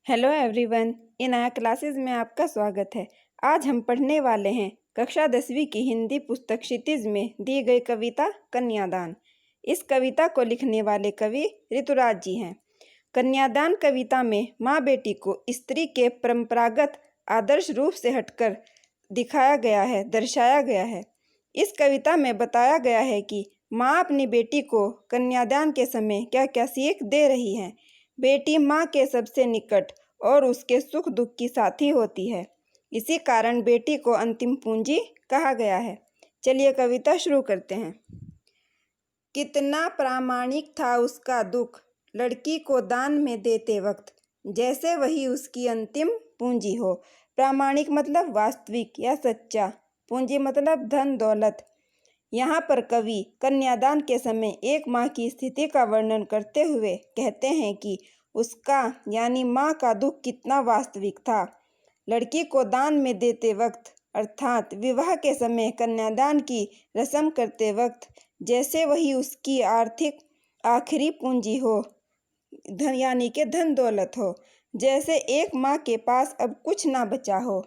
Hello everyone, इन नया classes में आपका स्वागत है। आज हम पढ़ने वाले हैं कक्षा 10वीं की हिंदी पुस्तक क्षितिज में दी गई कविता कन्यादान। इस कविता को लिखने वाले कवि ऋतुराज जी हैं। कन्यादान कविता में माँ बेटी को स्त्री के परंपरागत आदर्श रूप से हटकर दिखाया गया है, दर्शाया गया है। इस कविता में बताया गया है कि माँ अपनी बेटी को कन्यादान के समय क्या क्या सीख दे रही है। बेटी माँ के सबसे निकट और उसके सुख दुख की साथी होती है। इसी कारण बेटी को अंतिम पूंजी कहा गया है। चलिए कविता शुरू करते हैं। कितना प्रामाणिक था उसका दुख, लड़की को दान में देते वक्त, जैसे वही उसकी अंतिम पूंजी हो। प्रामाणिक मतलब वास्तविक या सच्चा, पूंजी मतलब धन दौलत। यहाँ पर कवि कन्यादान के समय एक माँ की स्थिति का वर्णन करते हुए कहते हैं कि उसका यानी माँ का दुख कितना वास्तविक था। लड़की को दान में देते वक्त अर्थात विवाह के समय कन्यादान की रस्म करते वक्त जैसे वही उसकी आर्थिक आखिरी पूंजी हो, धन यानी के धन दौलत हो, जैसे एक माँ के पास अब कुछ ना बचा हो।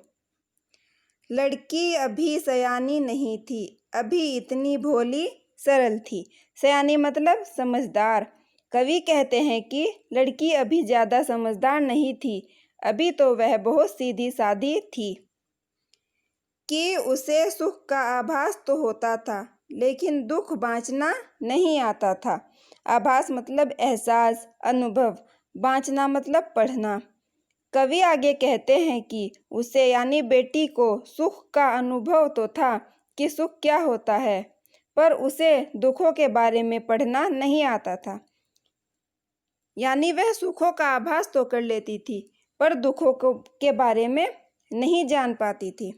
लड़की अभी सयानी नहीं थी, अभी इतनी भोली सरल थी। सयानी मतलब समझदार। कवि कहते हैं कि लड़की अभी ज़्यादा समझदार नहीं थी, अभी तो वह बहुत सीधी सादी थी। कि उसे सुख का आभास तो होता था, लेकिन दुख बाँचना नहीं आता था। आभास मतलब एहसास, अनुभव। बाँचना मतलब पढ़ना। कवि आगे कहते हैं कि उसे यानी बेटी को सुख का अनुभव तो था कि सुख क्या होता है, पर उसे दुखों के बारे में पढ़ना नहीं आता था। यानी वह सुखों का आभास तो कर लेती थी, पर दुखों के बारे में नहीं जान पाती थी।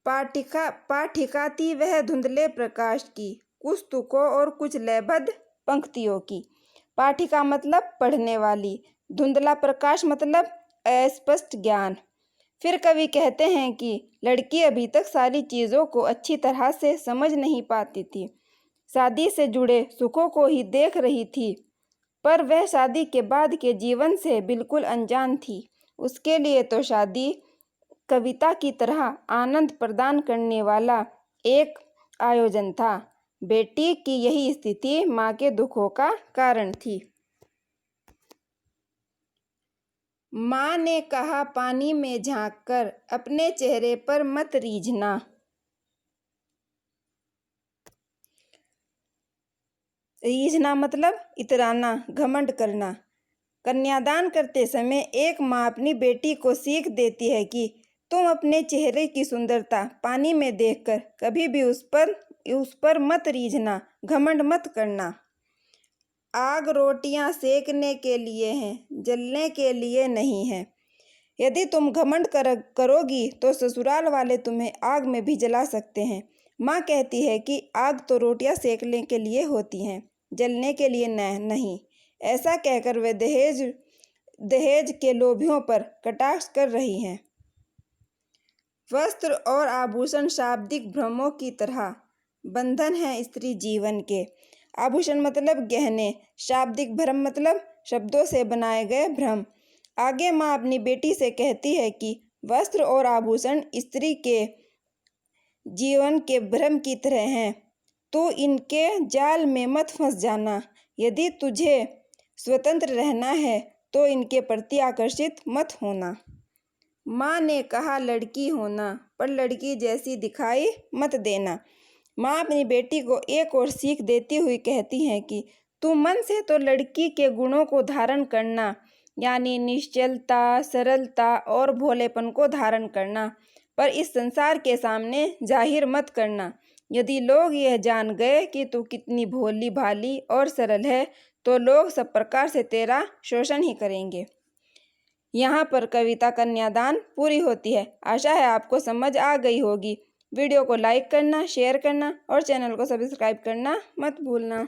पाठिका थी वह धुंधले प्रकाश की, कुछ तुकों और कुछ लयबद्ध पंक्तियों की। पाठिका मतलब पढ़ने वाली, धुंधला प्रकाश मतलब अस्पष्ट ज्ञान। फिर कवि कहते हैं कि लड़की अभी तक सारी चीज़ों को अच्छी तरह से समझ नहीं पाती थी, शादी से जुड़े सुखों को ही देख रही थी, पर वह शादी के बाद के जीवन से बिल्कुल अनजान थी। उसके लिए तो शादी कविता की तरह आनंद प्रदान करने वाला एक आयोजन था। बेटी की यही स्थिति माँ के दुखों का कारण थी। माँ ने कहा पानी में झांककर, अपने चेहरे पर मत रीझना। रीझना मतलब इतराना, घमंड करना। कन्यादान करते समय एक माँ अपनी बेटी को सीख देती है कि तुम अपने चेहरे की सुंदरता पानी में देखकर कभी भी उस पर मत रीझना, घमंड मत करना। आग रोटियां सेकने के लिए है, जलने के लिए नहीं है। यदि तुम घमंड करोगी तो ससुराल वाले तुम्हें आग में भी जला सकते हैं। माँ कहती है कि आग तो रोटियां सेकने के लिए होती हैं, जलने के लिए नहीं। ऐसा कहकर वे दहेज के लोभियों पर कटाक्ष कर रही हैं। वस्त्र और आभूषण शाब्दिक भ्रमों की तरह बंधन है स्त्री जीवन के। आभूषण मतलब गहने, शाब्दिक भ्रम मतलब शब्दों से बनाए गए भ्रम। आगे माँ अपनी बेटी से कहती है कि वस्त्र और आभूषण स्त्री के जीवन के भ्रम की तरह हैं, तो इनके जाल में मत फंस जाना। यदि तुझे स्वतंत्र रहना है तो इनके प्रति आकर्षित मत होना। माँ ने कहा लड़की होना, पर लड़की जैसी दिखाई मत देना। माँ अपनी बेटी को एक और सीख देती हुई कहती हैं कि तू मन से तो लड़की के गुणों को धारण करना, यानी निश्चलता, सरलता और भोलेपन को धारण करना, पर इस संसार के सामने जाहिर मत करना। यदि लोग यह जान गए कि तू कितनी भोली भाली और सरल है, तो लोग सब प्रकार से तेरा शोषण ही करेंगे। यहाँ पर कविता कन्यादान पूरी होती है। आशा है आपको समझ आ गई होगी। वीडियो को लाइक करना, शेयर करना और चैनल को सब्सक्राइब करना मत भूलना।